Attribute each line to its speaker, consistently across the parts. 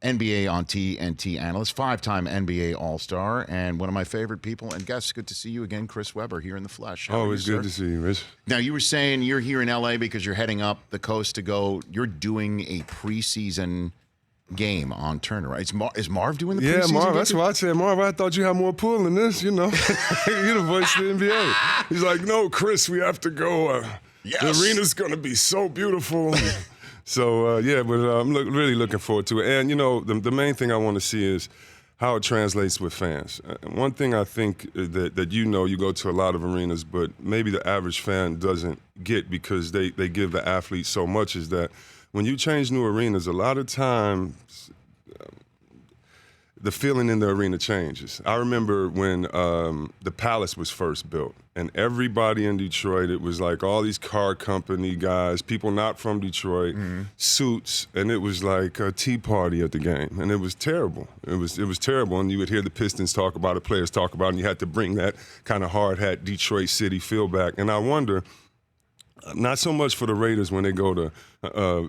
Speaker 1: NBA on TNT analyst, 5-time NBA All-Star, and one of my favorite people and guests. Good to see you again, Chris Webber, here in the flesh.
Speaker 2: Oh, it's good to see you, Rich.
Speaker 1: Now, you were saying you're here in L.A. because you're heading up the coast to go. You're doing a preseason game on Turner, right? Is Marv doing the preseason game?
Speaker 2: Yeah, Marv, that's why I said, Marv, I thought you had more pull than this, you know. You're the voice of the NBA. He's like, no, Chris, we have to go.
Speaker 1: Yes.
Speaker 2: The arena's going to be so beautiful. So, but I'm really looking forward to it. And, you know, the main thing I want to see is how it translates with fans. One thing I think that you know, you go to a lot of arenas, but maybe the average fan doesn't get because they give the athletes so much is that when you change new arenas, a lot of times the feeling in the arena changes. I remember when the Palace was first built, and everybody in Detroit, it was like all these car company guys, people not from Detroit, suits, and it was like a tea party at the game, and it was terrible. It was terrible, and you would hear the Pistons talk about it, players talk about it, and you had to bring that kind of hard hat Detroit City feel back. And I wonder, not so much for the Raiders when they go to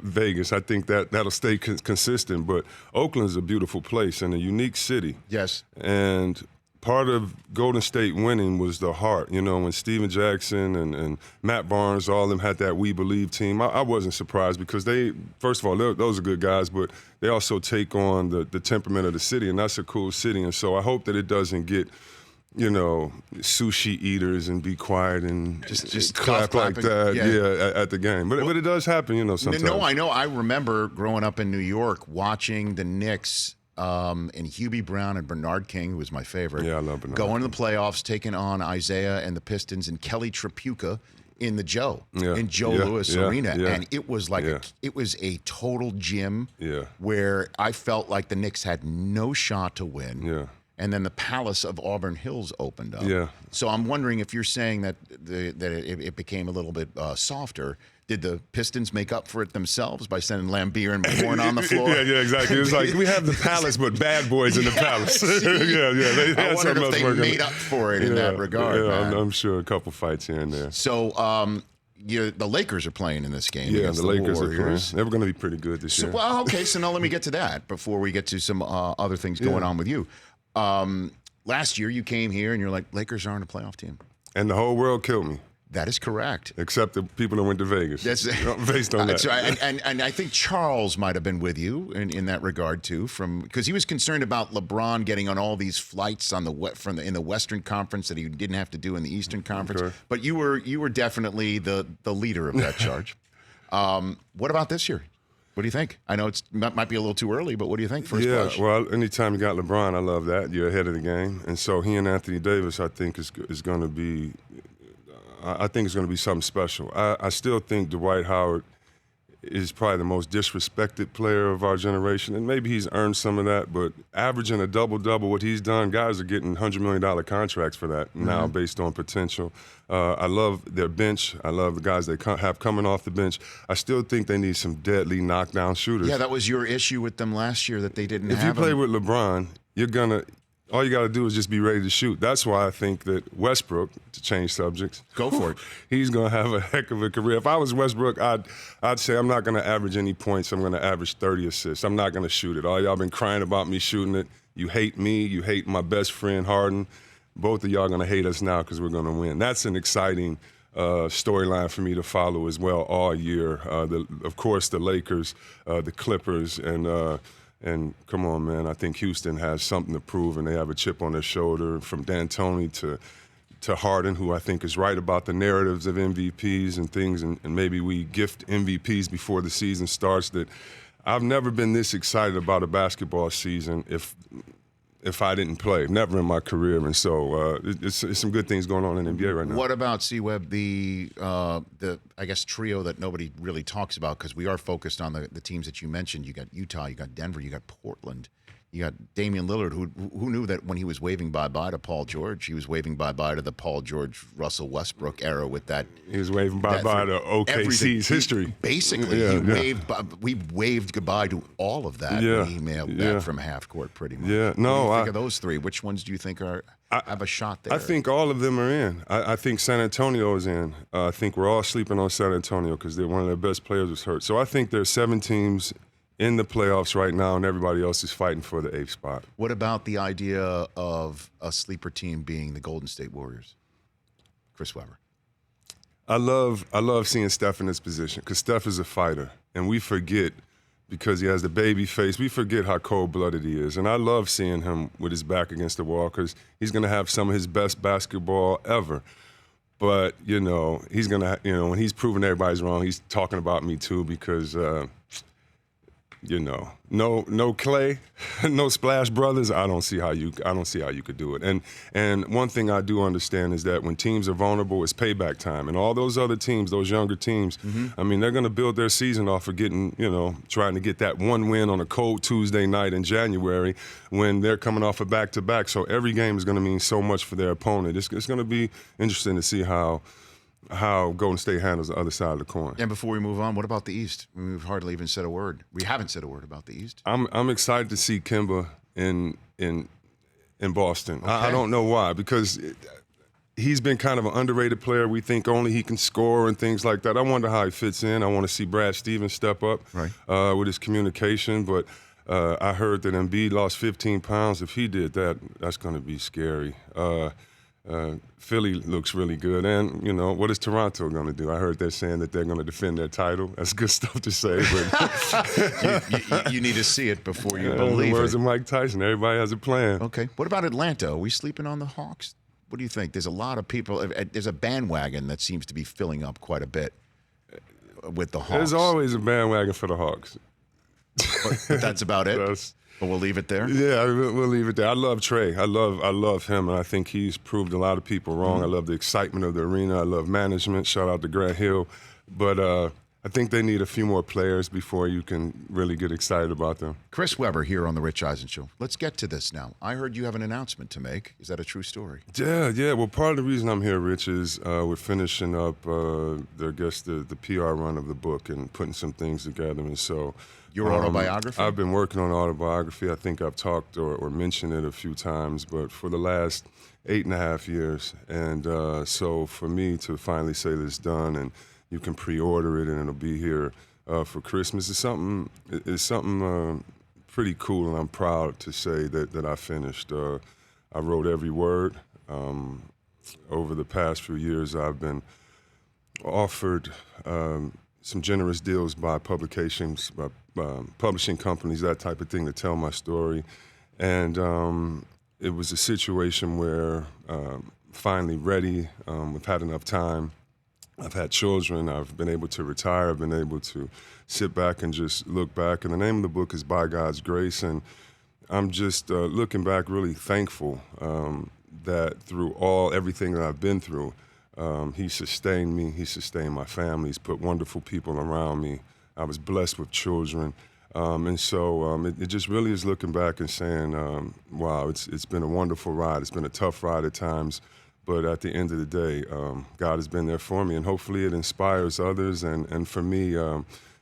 Speaker 2: Vegas. I think that'll stay consistent. But Oakland's a beautiful place and a unique city.
Speaker 1: Yes.
Speaker 2: And part of Golden State winning was the heart. You know, when Steven Jackson and Matt Barnes, all of them had that We Believe team, I wasn't surprised because they, first of all, those are good guys, but they also take on the temperament of the city, and that's a cool city. And so I hope that it doesn't get, you know, sushi eaters and be quiet and just clap like that, at the game. But it does happen, you know, sometimes.
Speaker 1: No, I know. I remember growing up in New York watching the Knicks and Hubie Brown and Bernard King, who was my favorite.
Speaker 2: Yeah, I love Bernard.
Speaker 1: Going to the playoffs, taking on Isaiah and the Pistons and Kelly Tripucka in the Joe Louis Arena. And it was like it was a total gym where I felt like the Knicks had no shot to win.
Speaker 2: Yeah.
Speaker 1: And then the Palace of Auburn Hills opened up.
Speaker 2: Yeah.
Speaker 1: So I'm wondering if you're saying that it became a little bit softer. Did the Pistons make up for it themselves by sending Lambeer and McCourn on the floor?
Speaker 2: Yeah, exactly. It was like we have the Palace, but bad boys in the Palace.
Speaker 1: I wondered if they made up for it in that regard.
Speaker 2: Yeah, I'm sure a couple fights here and there.
Speaker 1: So the Lakers are playing in this game.
Speaker 2: Yeah,
Speaker 1: the
Speaker 2: Lakers
Speaker 1: Warriors.
Speaker 2: are playing. They were going to be pretty good this year.
Speaker 1: Well, okay. So now let me get to that before we get to some other things going on with you. Last year you came here and you're like, Lakers aren't a playoff team.
Speaker 2: And the whole world killed me.
Speaker 1: That is correct.
Speaker 2: Except the people that went to Vegas.
Speaker 1: That's
Speaker 2: based on that.
Speaker 1: Right. And I think Charles might have been with you in that regard too, because he was concerned about LeBron getting on all these flights on in the Western Conference that he didn't have to do in the Eastern Conference. Okay. But you were definitely the leader of that charge. What about this year? What do you think? I know it might be a little too early, but what do you think? First blush?
Speaker 2: Well, anytime you got LeBron, I love that. You're ahead of the game, and so he and Anthony Davis, I think, is going to be. I think it's going to be something special. I still think Dwight Howard is probably the most disrespected player of our generation, and maybe he's earned some of that, but averaging a double-double, what he's done, guys are getting $100 million contracts for that now based on potential. I love their bench. I love the guys they have coming off the bench. I still think they need some deadly knockdown shooters.
Speaker 1: Yeah, that was your issue with them last year, that they didn't have
Speaker 2: If you play with LeBron, all you got to do is just be ready to shoot. That's why I think that Westbrook, to change subjects,
Speaker 1: go for it.
Speaker 2: He's going to have a heck of a career. If I was Westbrook, I'd say I'm not going to average any points. I'm going to average 30 assists. I'm not going to shoot it. All y'all been crying about me shooting it. You hate me. You hate my best friend, Harden. Both of y'all are going to hate us now because we're going to win. That's an exciting storyline for me to follow as well all year. Of course, the Lakers, the Clippers, and come on, man, I think Houston has something to prove, and they have a chip on their shoulder from D'Antoni to Harden, who I think is right about the narratives of MVPs and things, and maybe we gift MVPs before the season starts. That I've never been this excited about a basketball season if I didn't play, never in my career. And so it's some good things going on in the NBA right now.
Speaker 1: What about c-webb, the I guess trio that nobody really talks about, because we are focused on the teams that you mentioned. You got Utah, you got Denver, you got Portland. You got Damian Lillard, who knew that when he was waving bye-bye to Paul George, he was waving bye-bye to the Paul George, Russell Westbrook era with that.
Speaker 2: He was waving bye-bye to OKC's history.
Speaker 1: Basically, we waved goodbye to all of that when he mailed that from half court pretty much.
Speaker 2: Yeah,
Speaker 1: no, what do you think of those three? Which ones do you think have a shot there?
Speaker 2: I think all of them are in. I think San Antonio is in. I think we're all sleeping on San Antonio because one of their best players was hurt. So I think there's 7 teams in the playoffs right now, and everybody else is fighting for the 8th spot.
Speaker 1: What about the idea of a sleeper team being the Golden State Warriors? Chris Webber.
Speaker 2: I love seeing Steph in this position because Steph is a fighter, and we forget because he has the baby face. We forget how cold-blooded he is, and I love seeing him with his back against the wall because he's going to have some of his best basketball ever. But, he's going to, when he's proving everybody's wrong, he's talking about me too because, no Clay, no Splash Brothers. I don't see how you could do it. And one thing I do understand is that when teams are vulnerable, it's payback time. And all those other teams, those younger teams, I mean, they're going to build their season off of getting, trying to get that one win on a cold Tuesday night in January when they're coming off a back-to-back. So every game is going to mean so much for their opponent. It's going to be interesting to see how Golden State handles the other side of the coin.
Speaker 1: And before we move on, what about the East? I mean, we've hardly even said a word. We haven't said a word about the East.
Speaker 2: I'm excited to see Kemba in Boston.
Speaker 1: Okay.
Speaker 2: I don't know why, because he's been kind of an underrated player. We think only he can score and things like that. I wonder how he fits in. I want to see Brad Stevens step up with his communication. But I heard that Embiid lost 15 pounds. If he did that, that's going to be scary. Philly looks really good. And, what is Toronto going to do? I heard they're saying that they're going to defend their title. That's good stuff to say.
Speaker 1: But you need to see it before you believe
Speaker 2: the words
Speaker 1: it.
Speaker 2: of Mike Tyson, everybody has a plan.
Speaker 1: Okay. What about Atlanta? Are we sleeping on the Hawks? What do you think? There's a lot of people. There's a bandwagon that seems to be filling up quite a bit with the Hawks.
Speaker 2: There's always a bandwagon for the Hawks.
Speaker 1: But that's about it? But we'll leave it there?
Speaker 2: Yeah, we'll leave it there. I love Trey. I love him, and I think he's proved a lot of people wrong. I love the excitement of the arena. I love management. Shout out to Grant Hill. But I think they need a few more players before you can really get excited about them.
Speaker 1: Chris Webber here on The Rich Eisen Show. Let's get to this now. I heard you have an announcement to make. Is that a true story?
Speaker 2: Yeah. Well, part of the reason I'm here, Rich, is we're finishing up, the PR run of the book and putting some things together. And so
Speaker 1: your autobiography?
Speaker 2: I've been working on Autobiography. I think I've talked or mentioned it a few times, but for the last 8.5 years. And so for me to finally say that it's done and you can pre-order it and it'll be here for Christmas, it's something pretty cool, and I'm proud to say that I finished. I wrote every word. Over the past few years, I've been offered some generous deals by publications, by publishing companies, that type of thing, to tell my story. And it was a situation where finally ready, we've had enough time. I've had children, I've been able to retire, I've been able to sit back and just look back. And the name of the book is By God's Grace. And I'm just looking back really thankful that through everything that I've been through, he sustained me, he sustained my family, he's put wonderful people around me. I was blessed with children. And so it just really is looking back and saying, wow, it's been a wonderful ride. It's been a tough ride at times. But at the end of the day, God has been there for me, and hopefully it inspires others. And for me,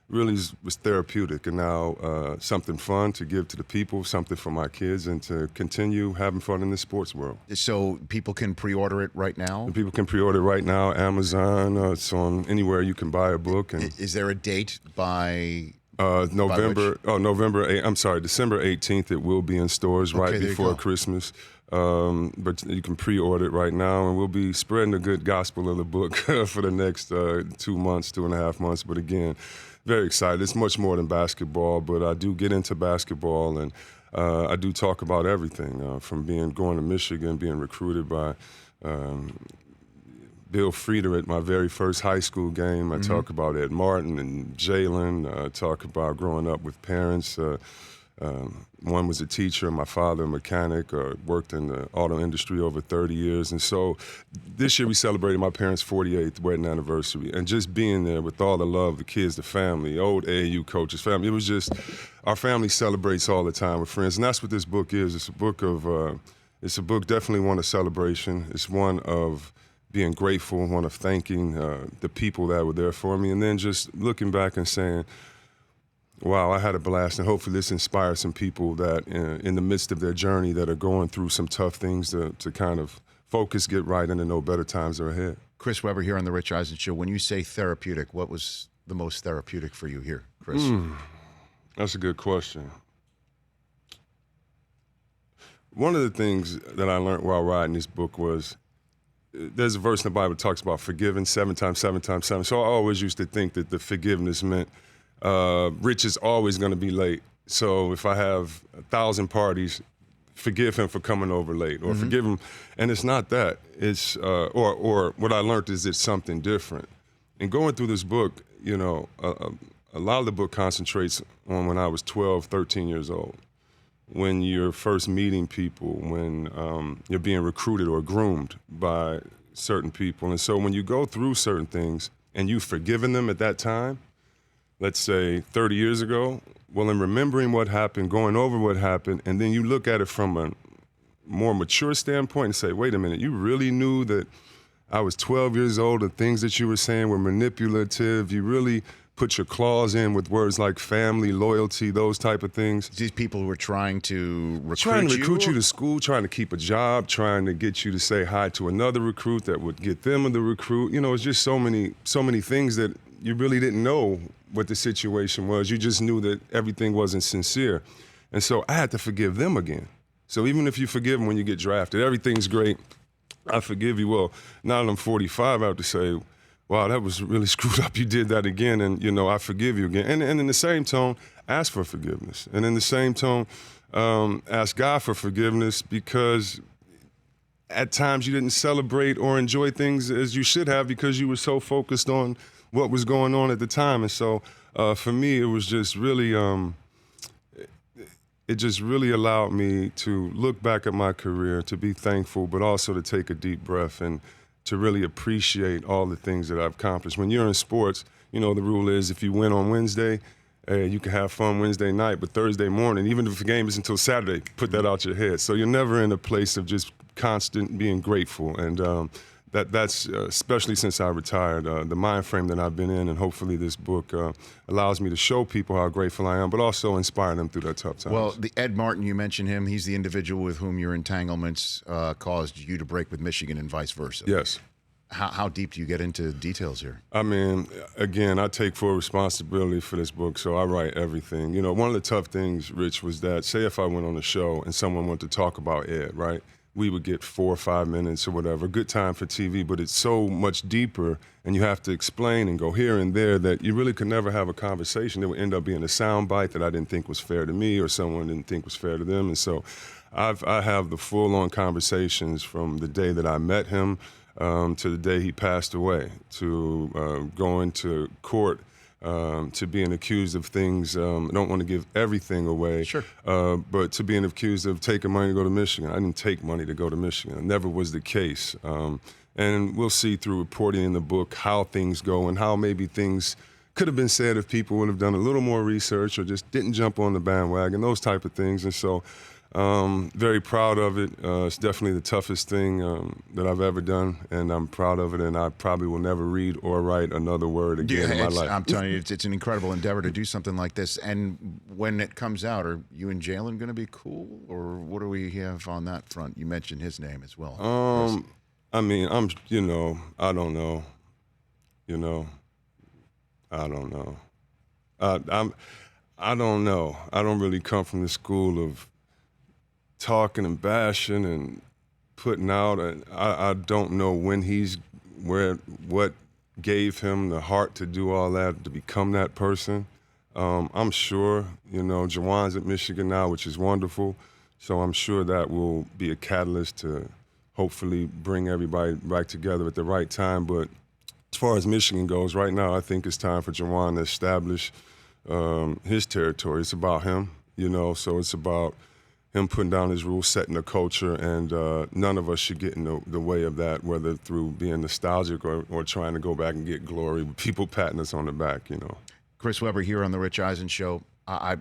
Speaker 2: really was therapeutic, and now something fun to give to the people, something for my kids, and to continue having fun in the sports world.
Speaker 1: So people can pre-order it right now?
Speaker 2: And people can pre-order it right now, Amazon. It's on anywhere you can buy a book. And
Speaker 1: is there a date by...
Speaker 2: December 18th, it will be in stores right before Christmas. But you can pre-order it right now, and we'll be spreading the good gospel of the book for the next 2.5 months. But again, very excited. It's much more than basketball, but I do get into basketball, and I do talk about everything, from going to Michigan, being recruited by Bill Frieder at my very first high school game. I talk about Ed Martin and Jalen. I talk about growing up with parents. One was a teacher, my father a mechanic, worked in the auto industry over 30 years. And so this year we celebrated my parents' 48th wedding anniversary. And just being there with all the love, the kids, the family, old AAU coaches, family. It was just, our family celebrates all the time with friends. And that's what this book is. It's a book definitely one of celebration. It's one of being grateful, one of thanking the people that were there for me, and then just looking back and saying, wow, I had a blast, and hopefully this inspires some people that in the midst of their journey that are going through some tough things to kind of focus, get right, and to know better times are ahead.
Speaker 1: Chris Webber here on The Rich Eisen Show. When you say therapeutic, what was the most therapeutic for you here, Chris?
Speaker 2: That's a good question. One of the things that I learned while writing this book was there's a verse in the Bible that talks about forgiving 7 times, 7 times, 7. So I always used to think that the forgiveness meant Rich is always going to be late. So if I have 1,000 parties, forgive him for coming over late, or forgive him. And it's not that. It's or what I learned is it's something different. And going through this book, you know, a lot of the book concentrates on when I was 12, 13 years old. When you're first meeting people, when you're being recruited or groomed by certain people. And so when you go through certain things and you've forgiven them at that time, let's say 30 years ago, well, in remembering what happened, going over what happened, and then you look at it from a more mature standpoint and say, wait a minute, you really knew that I was 12 years old, the things that you were saying were manipulative, you really put your claws in with words like family, loyalty, those type of things.
Speaker 1: These people who were trying to
Speaker 2: recruit you to school, trying to keep a job, trying to get you to say hi to another recruit that would get them the recruit. You know, it's just so many things that you really didn't know what the situation was. You just knew that everything wasn't sincere. And so I had to forgive them again. So even if you forgive them when you get drafted, everything's great, I forgive you. Well, now that I'm 45, I have to say, wow, that was really screwed up. You did that again, and, you know, I forgive you again. And in the same tone, ask for forgiveness. And in the same tone, ask God for forgiveness, because at times you didn't celebrate or enjoy things as you should have because you were so focused on what was going on at the time. And so for me, it was just really, it just really allowed me to look back at my career, to be thankful, but also to take a deep breath and to really appreciate all the things that I've accomplished. When you're in sports, you know, the rule is if you win on Wednesday, you can have fun Wednesday night, but Thursday morning, even if the game is until Saturday, put that out your head. So you're never in a place of just constant being grateful. And that's especially since I retired, the mind frame that I've been in, and hopefully this book allows me to show people how grateful I am, but also inspire them through their tough times.
Speaker 1: Well, the Ed Martin, you mentioned him. He's the individual with whom your entanglements caused you to break with Michigan and vice versa.
Speaker 2: Yes.
Speaker 1: How deep do you get into details here?
Speaker 2: I mean, again, I take full responsibility for this book, so I write everything. You know, one of the tough things, Rich, was that, say if I went on a show and someone wanted to talk about Ed, right? We would get 4 or 5 minutes or whatever, good time for TV, but it's so much deeper, and you have to explain and go here and there that you really could never have a conversation. It would end up being a sound bite that I didn't think was fair to me, or someone didn't think was fair to them. And so I have the full-on conversations from the day that I met him to the day he passed away, to going to court, to being accused of things. I don't want to give everything away,
Speaker 1: sure.
Speaker 2: But to being accused of taking money to go to Michigan. I didn't take money to go to Michigan. It never was the case. And we'll see through reporting in the book how things go and how maybe things could have been said if people would have done a little more research or just didn't jump on the bandwagon, those type of things. And so very proud of it. It's definitely the toughest thing that I've ever done, and I'm proud of it, and I probably will never read or write another word again in my life.
Speaker 1: I'm telling you, it's an incredible endeavor to do something like this. And when it comes out, are you and Jalen going to be cool, or what do we have on that front? You mentioned his name as well.
Speaker 2: I mean, I don't know. I don't know. I don't know. I don't really come from the school of talking and bashing and putting out. And I don't know when what gave him the heart to do all that, to become that person. I'm sure, Jawan's at Michigan now, which is wonderful. So I'm sure that will be a catalyst to hopefully bring everybody back together at the right time. But as far as Michigan goes, right now, I think it's time for Jawan to establish his territory. It's about him, so it's about him putting down his rules, setting the culture, and none of us should get in the way of that, whether through being nostalgic or trying to go back and get glory, people patting us on the back,
Speaker 1: Chris Webber here on The Rich Eisen Show.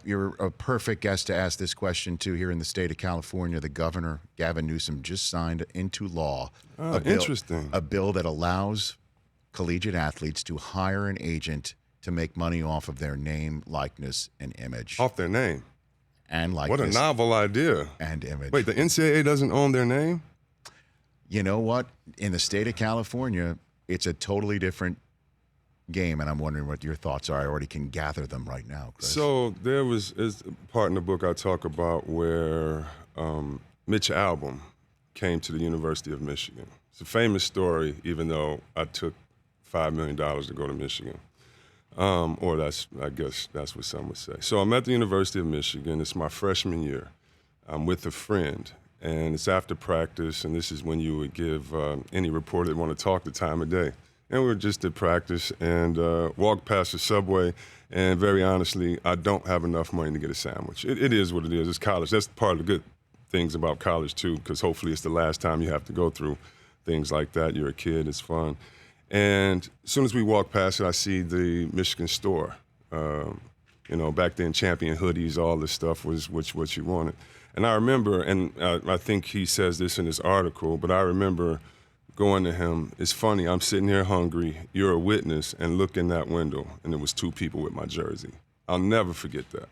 Speaker 1: You're a perfect guest to ask this question to. Here in the state of California, the governor, Gavin Newsom, just signed into law a bill that allows collegiate athletes to hire an agent to make money off of their name, likeness, and image.
Speaker 2: Off their name?
Speaker 1: And likeness.
Speaker 2: What a novel idea.
Speaker 1: And image.
Speaker 2: Wait, the NCAA doesn't own their name?
Speaker 1: You know what? In the state of California, it's a totally different game, and I'm wondering what your thoughts are. I already can gather them right now, Chris.
Speaker 2: So there was a part in the book I talk about where Mitch Albom came to the University of Michigan. It's a famous story, even though I took $5 million to go to Michigan. Or I guess that's what some would say. So I'm at the University of Michigan. It's my freshman year. I'm with a friend, and it's after practice, and this is when you would give any reporter that want to talk the time of day. And we were just at practice and walked past the Subway, and very honestly, I don't have enough money to get a sandwich. It is what it is. It's college. That's part of the good things about college, too, because hopefully it's the last time you have to go through things like that. You're a kid. It's fun. And as soon as we walk past it, I see the Michigan store. Back then, Champion hoodies, all this stuff was what you wanted. And I remember, and I think he says this in his article, but I remember going to him, it's funny, I'm sitting here hungry, you're a witness, and look in that window, and there was 2 people with my jersey. I'll never forget that.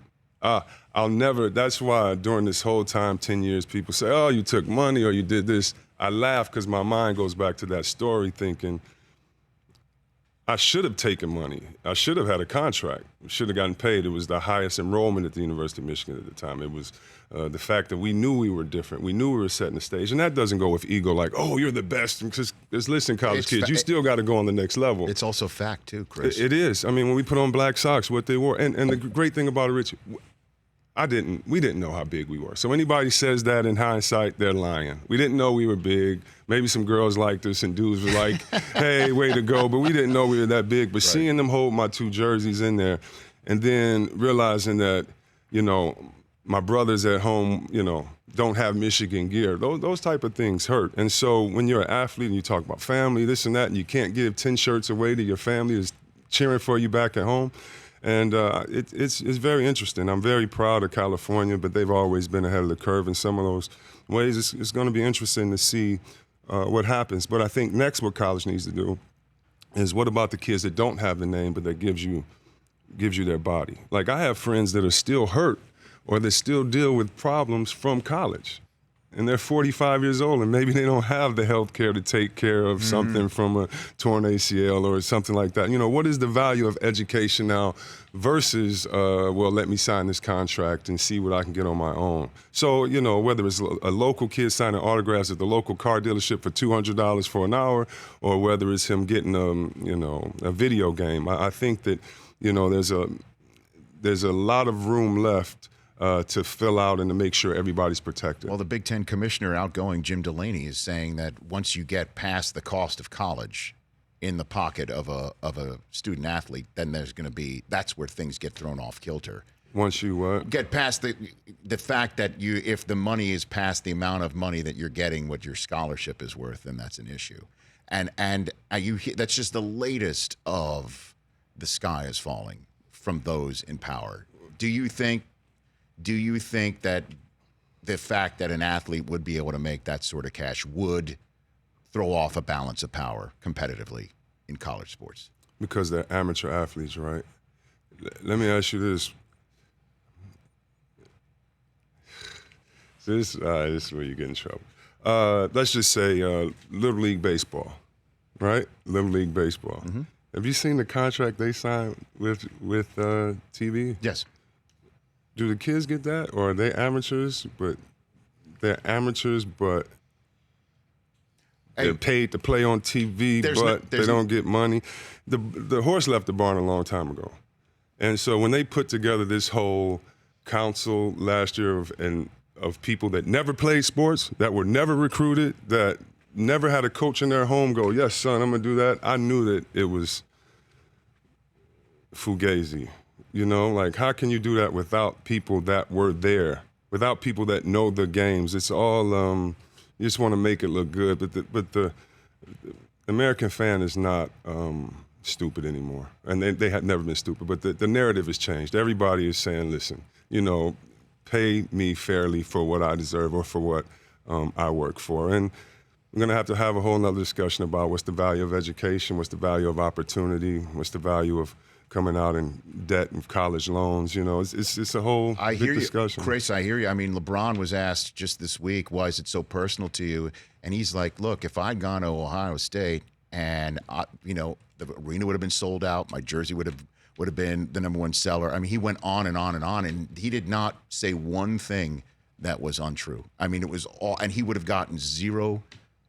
Speaker 2: That's why during this whole time, 10 years, people say, oh, you took money or you did this. I laugh because my mind goes back to that story thinking, I should have taken money. I should have had a contract. Should have gotten paid. It was the highest enrollment at the University of Michigan at the time. It was the fact that we knew we were different. We knew we were setting the stage. And that doesn't go with ego like, oh, you're the best. Because listen, college kids, you still got to go on the next level.
Speaker 1: It's also fact, too, Chris.
Speaker 2: It is. I mean, when we put on black socks, what they wore. And the great thing about it, Richie, we didn't know how big we were. So anybody says that in hindsight, they're lying. We didn't know we were big. Maybe some girls liked us and dudes were like, hey, way to go. But we didn't know we were that big. But seeing them hold my 2 jerseys in there and then realizing that, my brothers at home, don't have Michigan gear, those type of things hurt. And so when you're an athlete and you talk about family, this and that, and you can't give 10 shirts away to your family that's cheering for you back at home. And it's very interesting. I'm very proud of California, but they've always been ahead of the curve in some of those ways. It's going to be interesting to see what happens. But I think next what college needs to do is what about the kids that don't have the name, but that gives you their body. Like I have friends that are still hurt or that still deal with problems from college. And they're 45 years old, and maybe they don't have the health care to take care of something from a torn ACL or something like that. What is the value of education now versus, let me sign this contract and see what I can get on my own. So, whether it's a local kid signing autographs at the local car dealership for $200 for an hour, or whether it's him getting, a video game, I think that, there's a lot of room left to fill out and to make sure everybody's protected.
Speaker 1: Well, the Big Ten commissioner, outgoing Jim Delaney, is saying that once you get past the cost of college in the pocket of a student athlete, then that's where things get thrown off kilter.
Speaker 2: Once you what?
Speaker 1: Get past the fact that if the money is past the amount of money that you're getting, what your scholarship is worth, then that's an issue. And that's just the latest of the sky is falling from those in power. Do you think that the fact that an athlete would be able to make that sort of cash would throw off a balance of power competitively in college sports?
Speaker 2: Because they're amateur athletes, right? Let me ask you this. This is where you get in trouble. Let's just say Little League Baseball, right? Little League Baseball. Mm-hmm. Have you seen the contract they signed with TV?
Speaker 1: Yes.
Speaker 2: Do the kids get that, or are they amateurs? But they're paid to play on TV, but they don't get money. The horse left the barn a long time ago, and so when they put together this whole council last year of people that never played sports, that were never recruited, that never had a coach in their home go, "Yes, son, I'm gonna do that." I knew that it was fugazi. How can you do that without people that were there, without people that know the games? It's all, you just want to make it look good. But the American fan is not stupid anymore. And they had never been stupid. But the narrative has changed. Everybody is saying, listen, pay me fairly for what I deserve or for what I work for. And we're going to have a whole nother discussion about what's the value of education, what's the value of opportunity, what's the value of coming out in debt and college loans. It's a whole big discussion.
Speaker 1: Chris, I hear you. I mean, LeBron was asked just this week, why is it so personal to you? And he's like, look, if I'd gone to Ohio State and the arena would have been sold out. My jersey would have been the number one seller. I mean, he went on and on and on, and he did not say one thing that was untrue. I mean, it was all, and he would have gotten $0.0.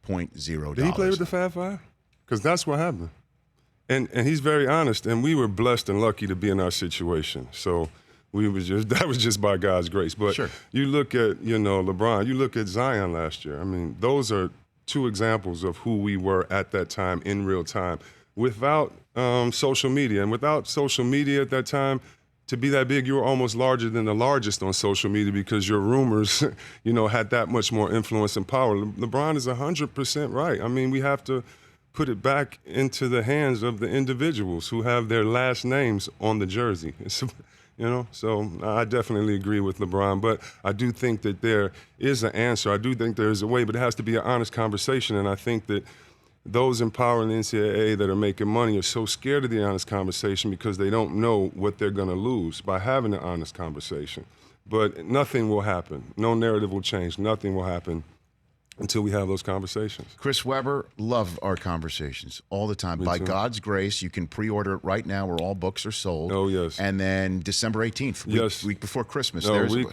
Speaker 2: Did he play with the Fab Five? Because that's what happened. And he's very honest, and we were blessed and lucky to be in our situation. So that was just by God's grace. But
Speaker 1: sure.
Speaker 2: You look at, LeBron, you look at Zion last year. I mean, those are two examples of who we were at that time in real time. Without social media, and without social media at that time, to be that big, you were almost larger than the largest on social media because your rumors, had that much more influence and power. LeBron is 100% right. I mean, we have to put it back into the hands of the individuals who have their last names on the jersey. So I definitely agree with LeBron, but I do think that there is an answer. I do think there is a way, but it has to be an honest conversation, and I think that those empowering the NCAA that are making money are so scared of the honest conversation because they don't know what they're going to lose by having an honest conversation. But nothing will happen. No narrative will change. Nothing will happen until we have those conversations.
Speaker 1: Chris Webber, love our conversations all the time. By God's grace, you can pre-order it right now where all books are sold.
Speaker 2: Oh, yes.
Speaker 1: And then December 18th, week before Christmas.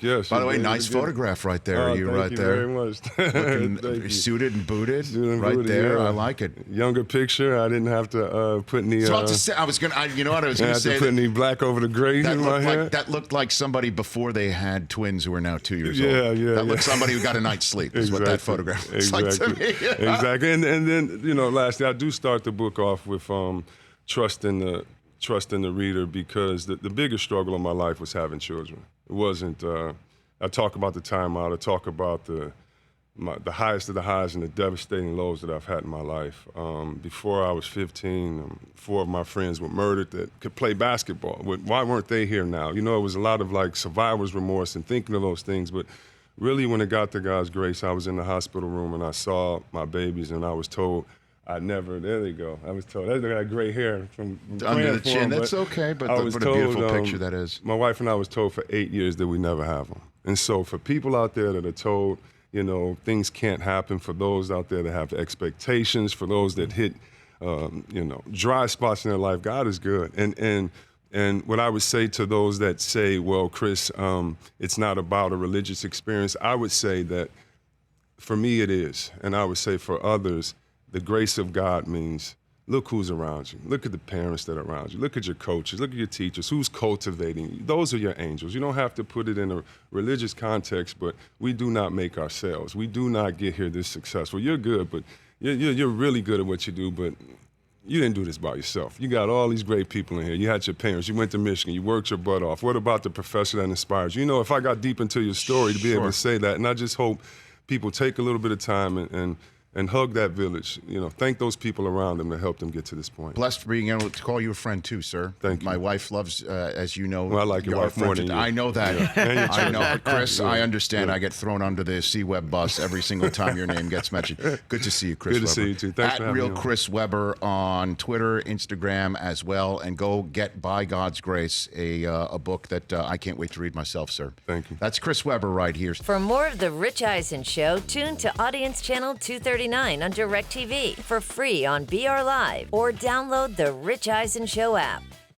Speaker 2: Yes.
Speaker 1: By the way, nice photograph right there. You right there.
Speaker 2: Thank you very much.
Speaker 1: Looking suited and booted right there. Yeah. I like it.
Speaker 2: Younger picture. I didn't have to put any...
Speaker 1: So I was going to, you know what I was going to say?
Speaker 2: Put any black over the grays in my hair.
Speaker 1: That looked like somebody before they had twins who are now 2 years old.
Speaker 2: Yeah.
Speaker 1: That looked somebody who got a night's sleep is what that photograph looks like to me.
Speaker 2: Exactly. And then, lastly, I do start the book off with trust in the reader because the biggest struggle of my life was having children. It wasn't, I talk about the time out, I talk about the highest of the highs and the devastating lows that I've had in my life. Before I was 15, 4 of my friends were murdered that could play basketball. Why weren't they here now? It was a lot of survivor's remorse and thinking of those things, but really, when it got to God's grace, I was in the hospital room and I saw my babies and I was told there they go. I was told, they got gray hair from
Speaker 1: under the chin. That's okay, but what a beautiful picture that is.
Speaker 2: My wife and I was told for 8 years that we never have them. And so for people out there that are told, things can't happen, for those out there that have expectations, for those that hit, dry spots in their life, God is good. And what I would say to those that say, well, Chris, it's not about a religious experience, I would say that for me it is. And I would say for others, the grace of God means look who's around you. Look at the parents that are around you. Look at your coaches. Look at your teachers. Who's cultivating you? Those are your angels. You don't have to put it in a religious context, but we do not make ourselves. We do not get here this successful. You're good, but you're really good at what you do, but you didn't do this by yourself. You got all these great people in here. You had your parents. You went to Michigan. You worked your butt off. What about the professor that inspires you? If I got deep into your story to be able to say that, and I just hope people take a little bit of time and hug that village. Thank those people around them to help them get to this point.
Speaker 1: Blessed for being able to call you a friend too, sir.
Speaker 2: Thank you.
Speaker 1: My wife loves, as you know.
Speaker 2: Well, I like your wife more than you.
Speaker 1: I know that.
Speaker 2: Yeah.
Speaker 1: I know, Chris. I understand. I get thrown under the c-webb bus every single time your name gets mentioned. Good to see you, Chris.
Speaker 2: Good to see you too. Thanks for having me on.
Speaker 1: Chris Webber on Twitter, Instagram as well, and go get By God's Grace, a book that I can't wait to read myself, sir.
Speaker 2: Thank you.
Speaker 1: That's Chris Webber right here.
Speaker 3: For more of the Rich Eisen Show, tune to Audience Channel 239 on DirecTV for free on BR Live or download the Rich Eisen Show app.